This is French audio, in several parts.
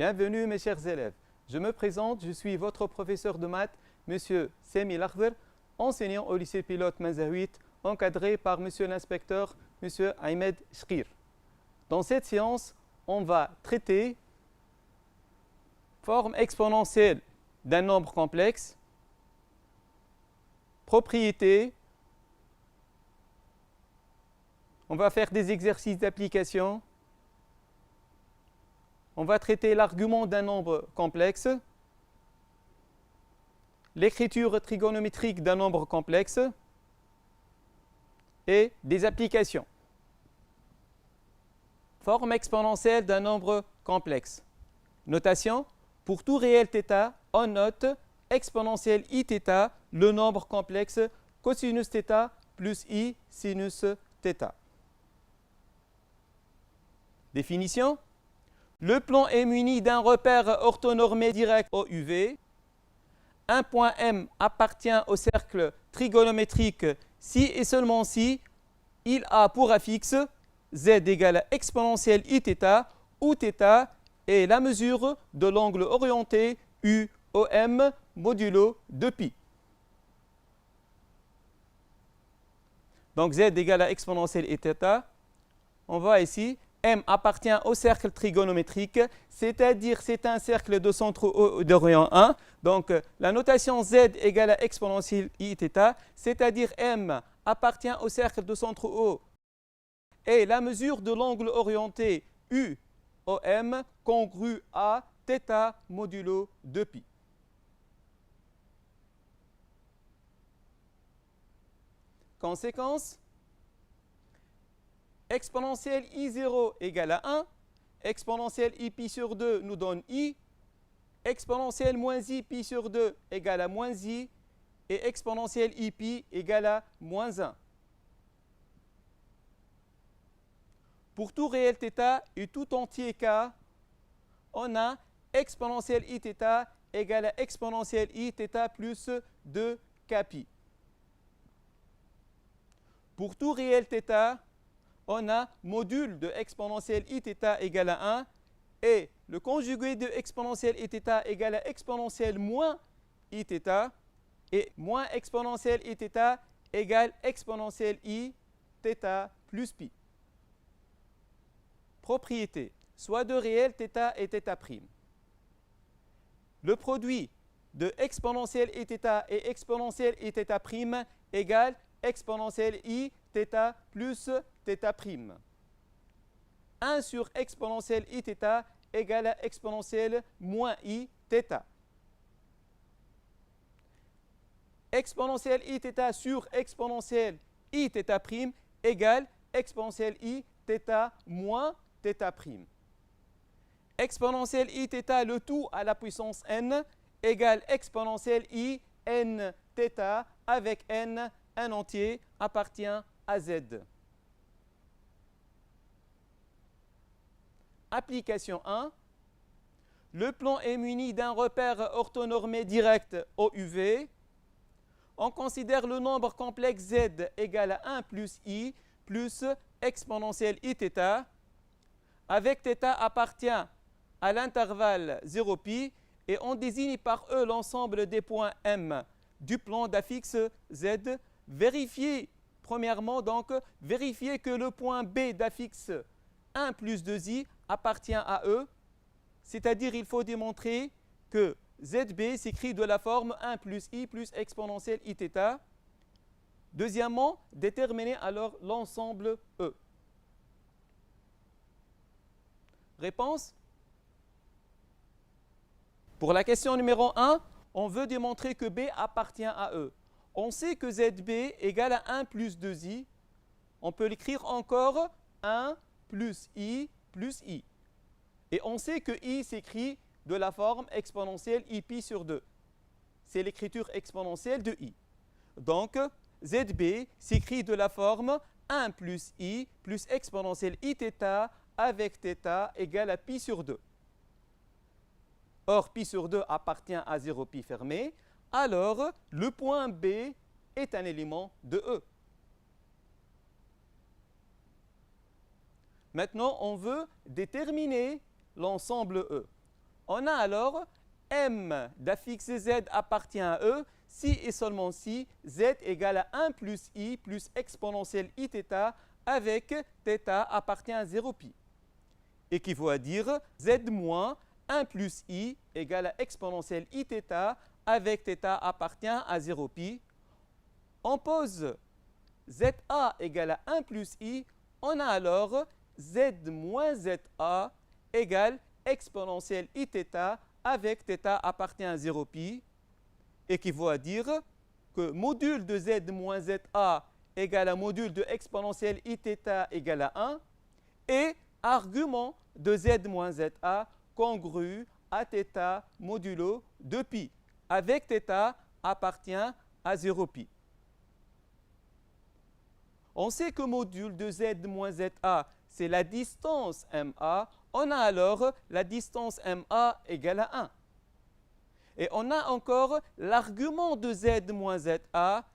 Bienvenue mes chers élèves. Je me présente, je suis votre professeur de maths, Monsieur Sami Lakhdar, enseignant au lycée pilote Manzaouit, encadré par Monsieur l'inspecteur, Monsieur Ahmed Chkir. Dans cette séance, on va traiter forme exponentielle d'un nombre complexe, propriétés, on va faire des exercices d'application, on va traiter l'argument d'un nombre complexe, l'écriture trigonométrique d'un nombre complexe et des applications. Forme exponentielle d'un nombre complexe. Notation, pour tout réel θ, on note exponentielle iθ, le nombre complexe cosinus θ plus i sinus θ. Définition. Le plan est muni d'un repère orthonormé direct au UV. Un point M appartient au cercle trigonométrique si et seulement si il a pour affixe z égale à exponentielle iθ où θ est la mesure de l'angle orienté UOM modulo 2π. Donc z égale à exponentielle iθ. On voit ici M appartient au cercle trigonométrique, c'est-à-dire c'est un cercle de centre d'orient 1. Donc la notation z égale à exponentielle iθ, c'est-à-dire M appartient au cercle de centre O et la mesure de l'angle orienté UOM congru à θ modulo 2π. Conséquence, exponentielle I0 égale à 1, exponentielle Iπ sur 2 nous donne I, exponentielle moins Iπ sur 2 égale à moins I, et exponentielle Iπ égale à moins 1. Pour tout réel θ et tout entier k, on a exponentielle Iθ égale à exponentielle Iθ plus 2kπ. Pour tout réel θ, on a module de exponentielle iθ égale à 1 et le conjugué de exponentielle iθ égale à exponentielle moins iθ et moins exponentielle iθ égale exponentielle i θ plus π. Propriété, soit de réel θ et θ'. Le produit de exponentielle iθ et exponentielle iθ' égale exponentielle i θ plus θ'. 1 sur exponentielle iθ égale à exponentielle moins i θ. Exponentielle iθ sur exponentielle iθ' égale exponentielle i θ moins θ'. Exponentielle iθ le tout à la puissance n égale exponentielle i n θ avec n, un entier appartient à z. Application 1. Le plan est muni d'un repère orthonormé direct au UV. On considère le nombre complexe z égal à 1 plus i plus exponentielle iθ. Avec θ appartient à l'intervalle 0π et on désigne par E l'ensemble des points M du plan d'affixe z. Vérifiez, premièrement, donc, vérifiez que le point B d'affixe 1 plus 2i appartient à E, c'est-à-dire il faut démontrer que ZB s'écrit de la forme 1 plus i plus exponentielle iθ. Deuxièmement, déterminer alors l'ensemble E. Réponse. Pour la question numéro 1, on veut démontrer que B appartient à E. On sait que ZB égale à 1 plus 2i. On peut l'écrire encore 1 plus i plus i. Et on sait que i s'écrit de la forme exponentielle Iπ sur 2. C'est l'écriture exponentielle de i. Donc, ZB s'écrit de la forme 1 plus i plus exponentielle iθ avec θ égale à π sur 2. Or, π sur 2 appartient à 0π fermé. Alors, le point B est un élément de E. Maintenant, on veut déterminer l'ensemble E. On a alors m d'affixe z appartient à E si et seulement si z égale à 1 plus i plus exponentielle iθ avec θ appartient à 0 pi. Équivaut à dire z moins 1 plus i égale à exponentielle iθ avec θ appartient à 0 pi. On pose za égale à 1 plus i, on a alors z moins za égale exponentielle iθ avec θ appartient à 0 pi, équivaut à dire que module de z moins za égale à module de exponentielle iθ égale à 1 et argument de z moins za congru à θ modulo de pi avec θ appartient à 0 pi. On sait que module de z moins za, c'est la distance ma. On a alors la distance ma égale à 1. Et on a encore l'argument de z moins za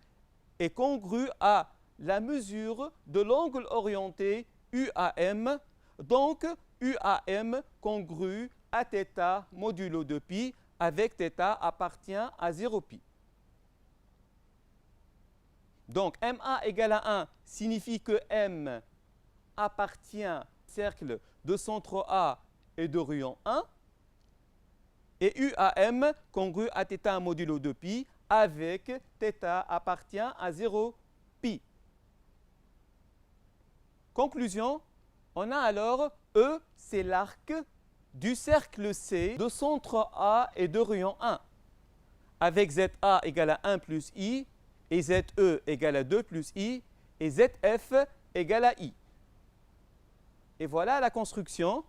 est congru à la mesure de l'angle orienté UAM. Donc, UAM congru à θ modulo de pi avec θ appartient à 0 pi. Donc, MA égale à 1 signifie que M appartient au cercle de centre A et de rayon 1. Et UAM congru à θ modulo de pi avec θ appartient à 0 pi. Conclusion, on a alors E, c'est l'arc du cercle C de centre A et de rayon 1. Avec ZA égale à 1 plus I, et ZE égale à 2 plus I, et ZF égale à I. Et voilà la construction.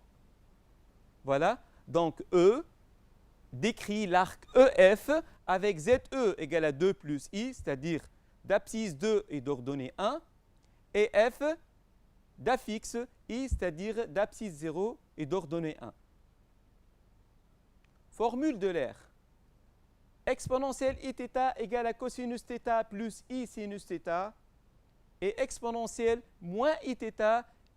Voilà, donc E décrit l'arc EF avec ZE égale à 2 plus I, c'est-à-dire d'abscisse 2 et d'ordonnée 1, et F d'affixe I, c'est-à-dire d'abscisse 0 et d'ordonnée 1. Formule de l'air. Exponentielle iθ égale à cosinus θ plus I sinus θ et exponentielle moins iθ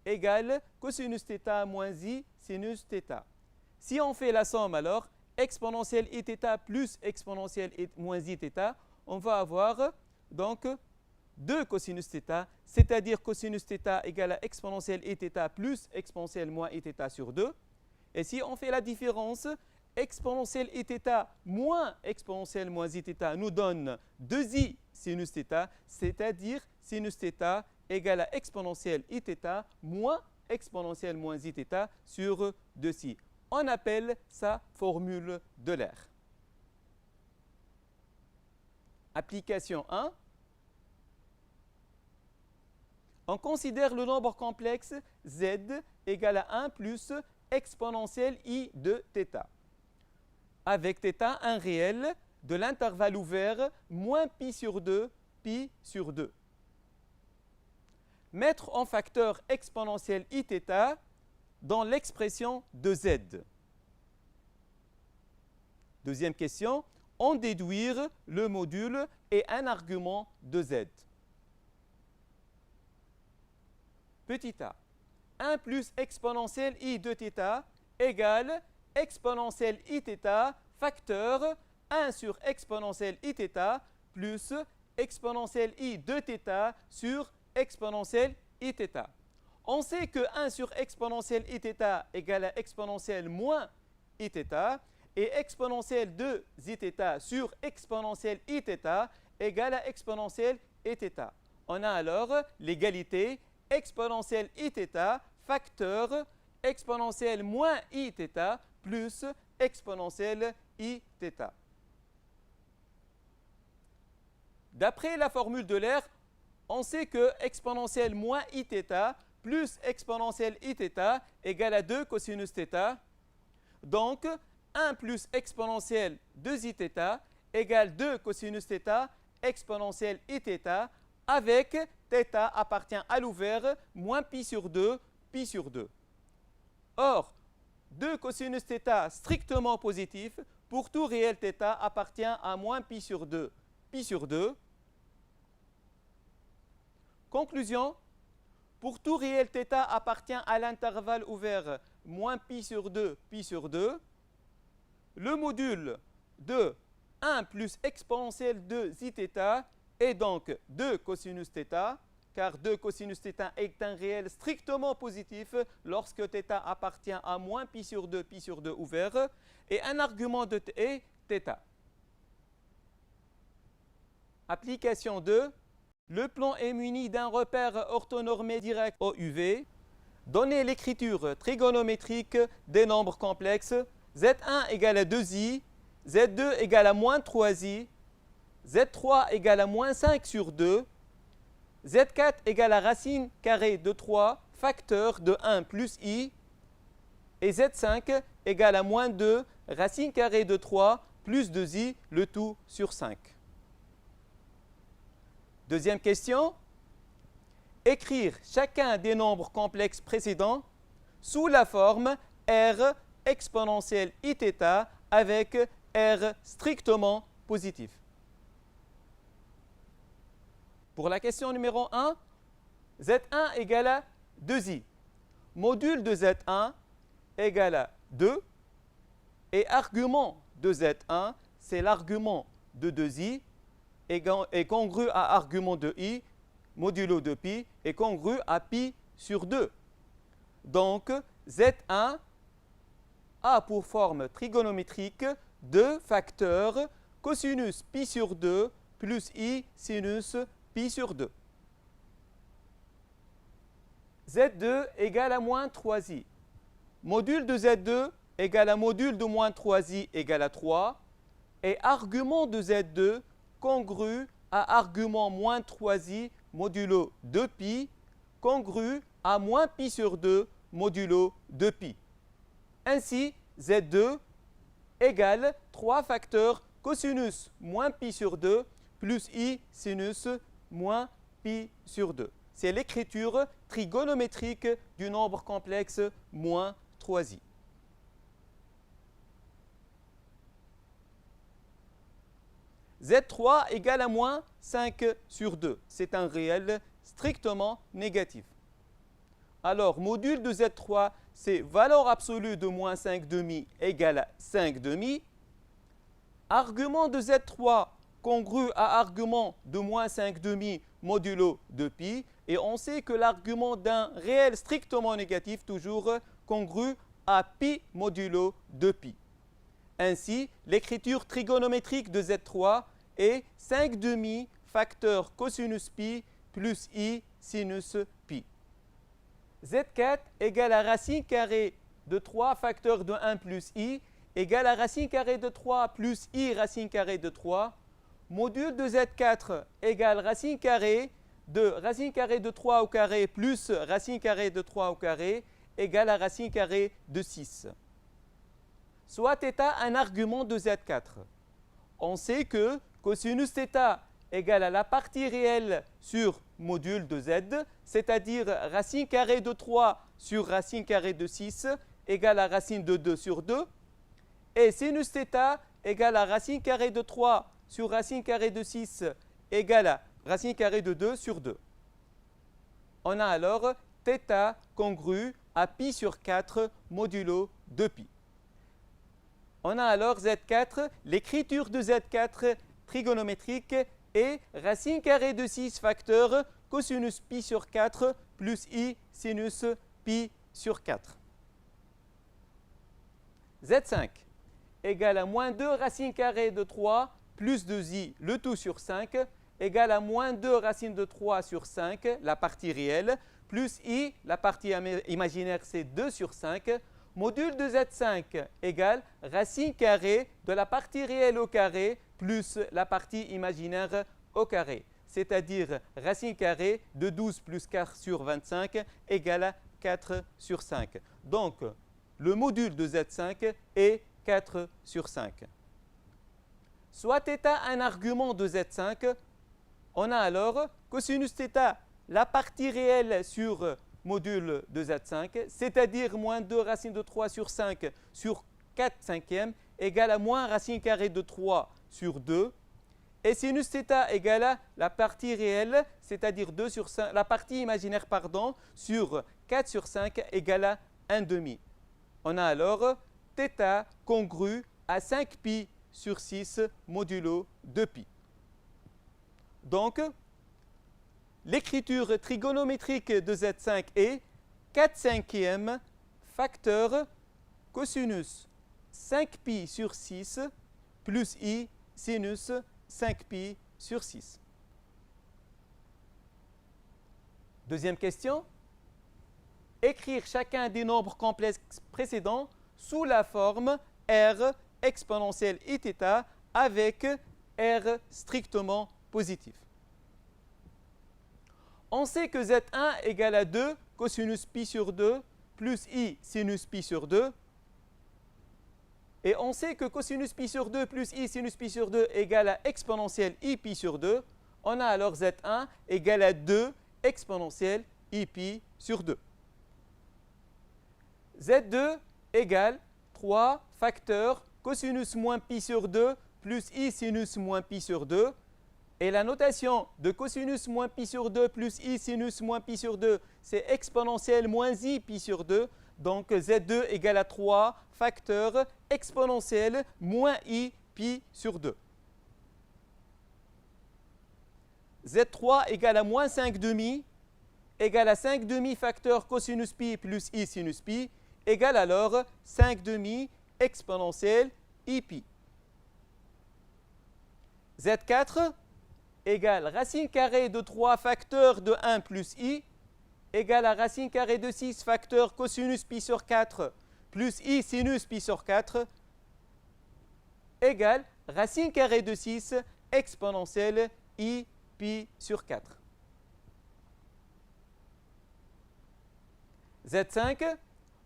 égale cosinus θ moins I sinus θ. Si on fait la somme alors, exponentielle iθ plus exponentielle moins iθ, on va avoir donc 2 cosinus θ, c'est-à-dire cosinus θ égale à exponentielle iθ plus exponentielle moins iθ sur 2. Et si on fait la différence, exponentielle iθ moins exponentielle moins iθ nous donne 2i sinus θ, c'est-à-dire sinus θ égale à exponentielle iθ moins exponentielle moins iθ sur 2i. On appelle ça formule de l'air. Application 1. On considère le nombre complexe z égale à 1 plus exponentielle i de θ. Avec θ un réel de l'intervalle ouvert moins pi sur 2, pi sur 2. Mettre en facteur exponentielle iθ dans l'expression de z. Deuxième question, en déduire le module et un argument de z. Petit a, 1 plus exponentielle i de θ égale exponentielle iθ facteur 1 sur exponentielle iθ plus exponentielle i de θ sur exponentielle iθ. On sait que 1 sur exponentielle iθ égale à exponentielle moins iθ et exponentielle de iθ sur exponentielle iθ égale à exponentielle iθ. On a alors l'égalité exponentielle iθ facteur exponentielle moins iθ plus exponentielle iθ. D'après la formule de l'air, on sait que exponentielle moins iθ plus exponentielle iθ égale à 2 cosinus θ. Donc, 1 plus exponentielle 2iθ égale 2 cosinus θ exponentielle iθ avec θ appartient à l'ouvert moins pi sur 2, pi sur 2. Or, 2 cosinus θ strictement positif, pour tout réel θ appartient à moins pi sur 2, pi sur 2. Conclusion, pour tout réel θ appartient à l'intervalle ouvert moins pi sur 2, pi sur 2. le module de 1 plus exponentielle de zi-θ est donc 2 cosinus θ, car 2 cosinus θ est un réel strictement positif lorsque θ appartient à moins pi sur 2 ouvert, et un argument de est θ. Application 2. Le plan est muni d'un repère orthonormé direct au UV. Donnez l'écriture trigonométrique des nombres complexes. Z1 égale à 2i, Z2 égale à moins 3i, Z3 égale à moins 5 sur 2, Z4 égale à racine carrée de 3, facteur de 1 plus i, et Z5 égale à moins 2, racine carrée de 3 plus 2i, le tout sur 5. Deuxième question. Écrire chacun des nombres complexes précédents sous la forme R exponentielle Iθ avec R strictement positif. Pour la question numéro 1, Z1 égale à 2i. Module de Z1 égale à 2 et argument de Z1, c'est l'argument de 2i est congru à argument de i, modulo de pi est congru à pi sur 2. Donc, Z1 a pour forme trigonométrique 2 facteurs cosinus pi sur 2 plus i sinus pi sur 2. Z2 égale à moins 3i. Module de Z2 égale à module de moins 3i égale à 3. Et argument de Z2 congru à argument moins 3i modulo 2pi congru à moins pi sur 2 modulo 2pi. Ainsi, Z2 égale 3 facteurs cosinus moins pi sur 2 plus i sinus moins pi sur 2. C'est l'écriture trigonométrique du nombre complexe moins 3i. Z3 égale à moins 5 sur 2. C'est un réel strictement négatif. Alors, module de Z3, c'est valeur absolue de moins 5 demi égale à 5 demi. Argument de Z3 congru à argument de moins 5 demi modulo de pi. Et on sait que l'argument d'un réel strictement négatif, toujours congru à pi modulo de pi. Ainsi, l'écriture trigonométrique de Z3 est 5 demi facteur cosinus pi plus i sinus pi. Z4 égale à racine carrée de 3 facteur de 1 plus i égale à racine carrée de 3 plus i racine carrée de 3. Module de Z4 égale racine carrée de 3 au carré plus racine carrée de 3 au carré égale à racine carrée de 6. Soit θ un argument de Z4. On sait que cosinus θ égale à la partie réelle sur module de Z, c'est-à-dire racine carrée de 3 sur racine carrée de 6 égale à racine de 2 sur 2. Et sinus θ égale à racine carrée de 3 sur racine carrée de 6 égale à racine carrée de 2 sur 2. On a alors θ congru à pi sur 4 modulo de pi. On a alors Z4, l'écriture de Z4 trigonométrique est racine carrée de 6 facteur cosinus pi sur 4 plus i sinus pi sur 4. Z5 égale à moins 2 racine carrée de 3 plus 2i le tout sur 5 égale à moins 2 racine de 3 sur 5, la partie réelle, plus i, la partie imaginaire c'est 2 sur 5. Module de Z5 égale racine carrée de la partie réelle au carré plus la partie imaginaire au carré, c'est-à-dire racine carrée de 12 plus 4 sur 25 égale à 4 sur 5. Donc, le module de Z5 est 4 sur 5. Soit θ un argument de Z5, on a alors cosinus θ, la partie réelle sur module de Z5, c'est-à-dire moins 2 racine de 3 sur 5 sur 4 cinquièmes égale à moins racine carrée de 3 sur 2. Et sinus θ égale à la partie réelle, c'est-à-dire 2 sur 5, la partie imaginaire, pardon, sur 4 sur 5 égale à 1 demi. On a alors θ congru à 5pi sur 6 modulo 2pi. Donc, l'écriture trigonométrique de Z5 est 4/5 facteur cosinus 5pi sur 6 plus i sinus 5pi sur 6. Deuxième question. Écrire chacun des nombres complexes précédents sous la forme r exponentielle iθ avec r strictement positif. On sait que Z1 égale à 2 cosinus pi sur 2 plus i sinus pi sur 2. Et on sait que cosinus pi sur 2 plus i sinus pi sur 2 égale à exponentielle i pi sur 2. On a alors Z1 égale à 2 exponentielle i pi sur 2. Z2 égale 3 facteur cosinus moins pi sur 2 plus i sinus moins pi sur 2. Et la notation de cosinus moins pi sur 2 plus i sinus moins pi sur 2, c'est exponentielle moins i pi sur 2. Donc Z2 égale à 3 facteur exponentielle moins i pi sur 2. Z3 égale à moins 5 demi égale à 5 demi facteur cosinus pi plus i sinus pi égale alors 5 demi exponentielle i pi. Z4 égale racine carrée de 3 facteur de 1 plus i égale à racine carrée de 6 facteur cosinus pi sur 4 plus i sinus pi sur 4 égale racine carrée de 6 exponentielle i pi sur 4. Z5,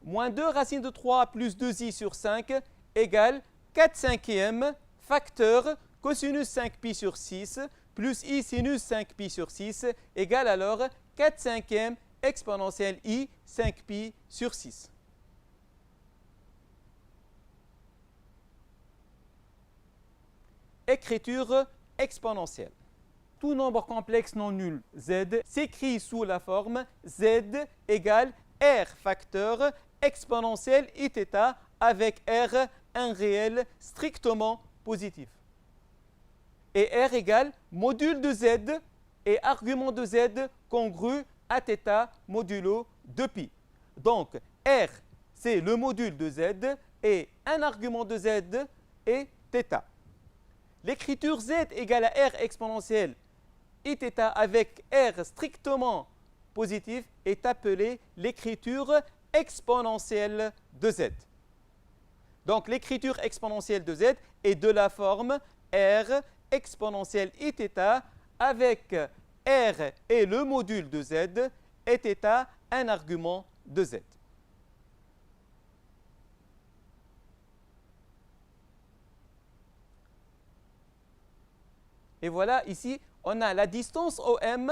moins 2 racine de 3 plus 2i sur 5 égale 4/5 facteur cosinus 5pi sur 6 plus i sinus 5pi sur 6 égale alors 4/5 exponentielle i 5pi sur 6. Écriture exponentielle. Tout nombre complexe non nul z s'écrit sous la forme z égale r facteur exponentielle iθ avec r un réel strictement positif. Et r égale module de z et argument de z congru à θ modulo 2pi. Donc r c'est le module de z et un argument de z est θ. L'écriture z égale à r exponentielle iθ avec r strictement positif est appelée l'écriture exponentielle de z. Donc l'écriture exponentielle de z est de la forme r exponentielle iθ avec r et le module de z et θ un argument de z. Et voilà, ici, on a la distance OM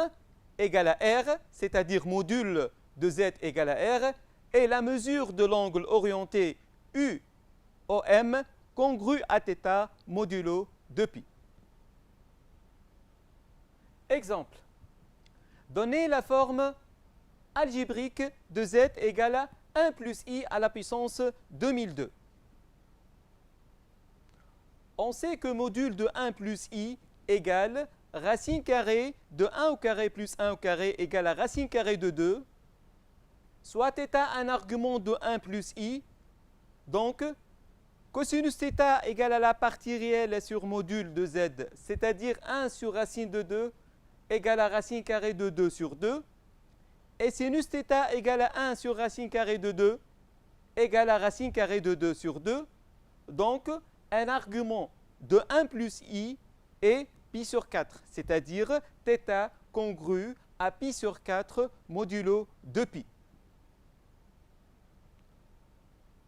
égale à R, c'est-à-dire module de Z égale à R, et la mesure de l'angle orienté UOM congru à θ modulo 2pi. Exemple. Donnez la forme algébrique de Z égale à 1 plus I à la puissance 2002. On sait que module de 1 plus I égale racine carrée de 1 au carré plus 1 au carré égale à racine carrée de 2, soit θ un argument de 1 plus i, donc cosinus θ égale à la partie réelle sur module de z, c'est-à-dire 1 sur racine de 2 égale à racine carrée de 2 sur 2, et sinus θ égale à 1 sur racine carrée de 2 égale à racine carrée de 2 sur 2, donc un argument de 1 plus i est pi sur 4, c'est-à-dire θ congru à pi sur 4 modulo 2pi.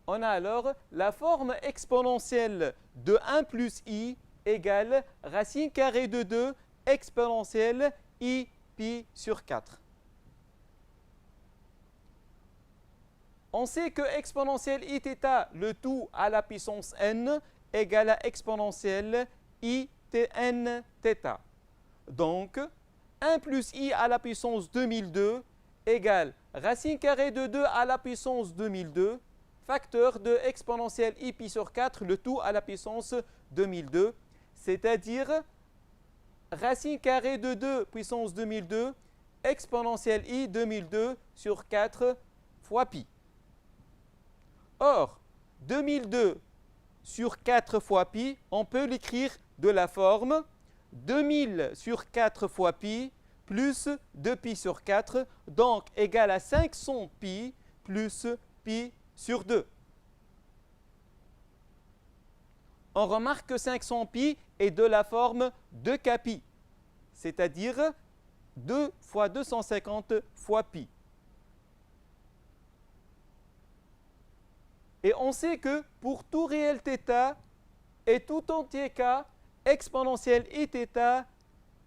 On a alors la forme exponentielle de 1 plus i égale racine carrée de 2 exponentielle i pi sur 4. On sait que exponentielle iθ, le tout à la puissance n, égale à exponentielle i n θ. Donc, 1 plus i à la puissance 2002 égale racine carrée de 2 à la puissance 2002 facteur de exponentielle i pi sur 4, le tout à la puissance 2002, c'est-à-dire racine carrée de 2 puissance 2002 exponentielle i 2002 sur 4 fois pi. Or, 2002 sur 4 fois pi, on peut l'écrire de la forme 2000 sur 4 fois pi plus 2pi sur 4, donc égal à 500 pi plus pi sur 2. On remarque que 500 pi est de la forme 2k pi, c'est-à-dire 2 fois 250 fois pi. Et on sait que pour tout réel θ et tout entier k, exponentielle i θ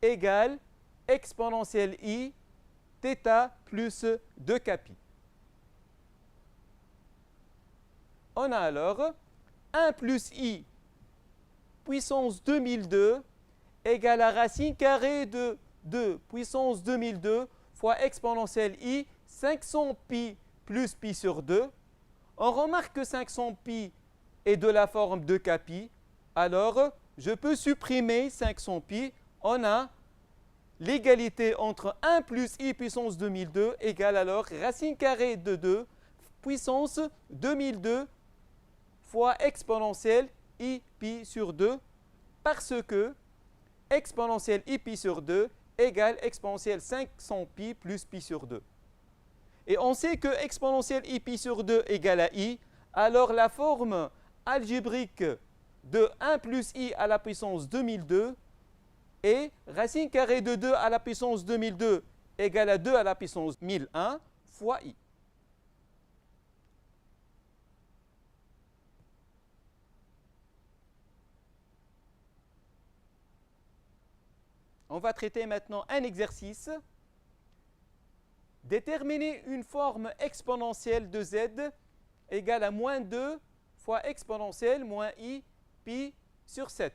égale exponentielle i θ plus 2k pi. On a alors 1 plus i puissance 2002 égale à racine carrée de 2 puissance 2002 fois exponentielle i 500 pi plus pi sur 2. On remarque que 500 pi est de la forme de k pi. Alors, je peux supprimer 500 pi. On a l'égalité entre 1 plus i puissance 2002 égale alors racine carrée de 2 puissance 2002 fois exponentielle i pi sur 2, parce que exponentielle i pi sur 2 égale exponentielle 500 pi plus pi sur 2. Et on sait que exponentielle i pi sur 2 égale à i, alors la forme algébrique de 1 plus i à la puissance 2002 est racine carrée de 2 à la puissance 2002 égale à 2 à la puissance 1001 fois i. On va traiter maintenant un exercice. Déterminer une forme exponentielle de z égale à moins 2 fois exponentielle moins i pi sur 7.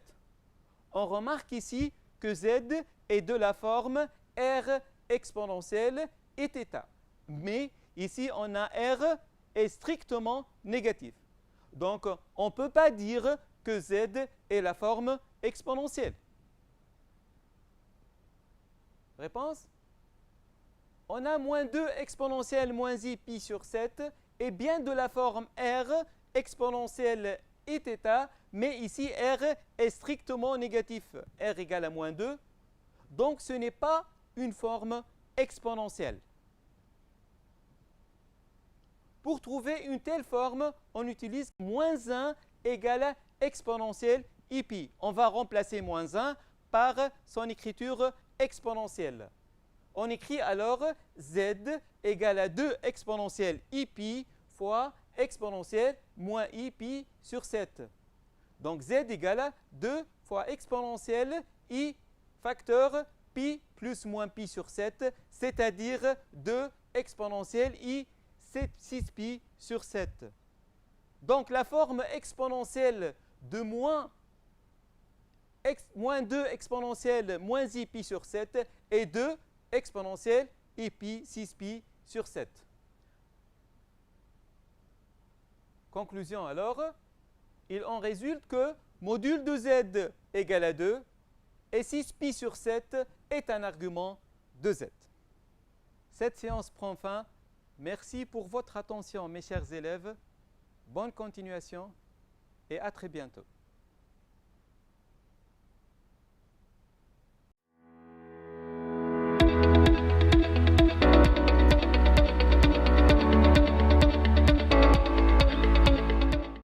On remarque ici que z est de la forme r exponentielle et θ. Mais ici, on a r est strictement négatif. Donc, on ne peut pas dire que z est la forme exponentielle. Réponse? On a moins 2 exponentielle moins i pi sur 7 est bien de la forme r exponentielle et θ, mais ici r est strictement négatif. R égale à moins 2, donc ce n'est pas une forme exponentielle. Pour trouver une telle forme, on utilise moins 1 égale à exponentielle i pi. On va remplacer moins 1 par son écriture exponentielle. On écrit alors z égale à 2 exponentielle i pi fois exponentielle moins i pi sur 7. Donc z égale à 2 fois exponentielle i facteur pi plus moins pi sur 7, c'est-à-dire 2 exponentielle i 6 pi sur 7. Donc la forme exponentielle de moins 2 exponentielle moins i pi sur 7 est 2 exponentielle i pi 6 pi sur 7. Conclusion alors, il en résulte que module de z égale à 2 et 6 pi sur 7 est un argument de z. Cette séance prend fin. Merci pour votre attention mes chers élèves. Bonne continuation et à très bientôt.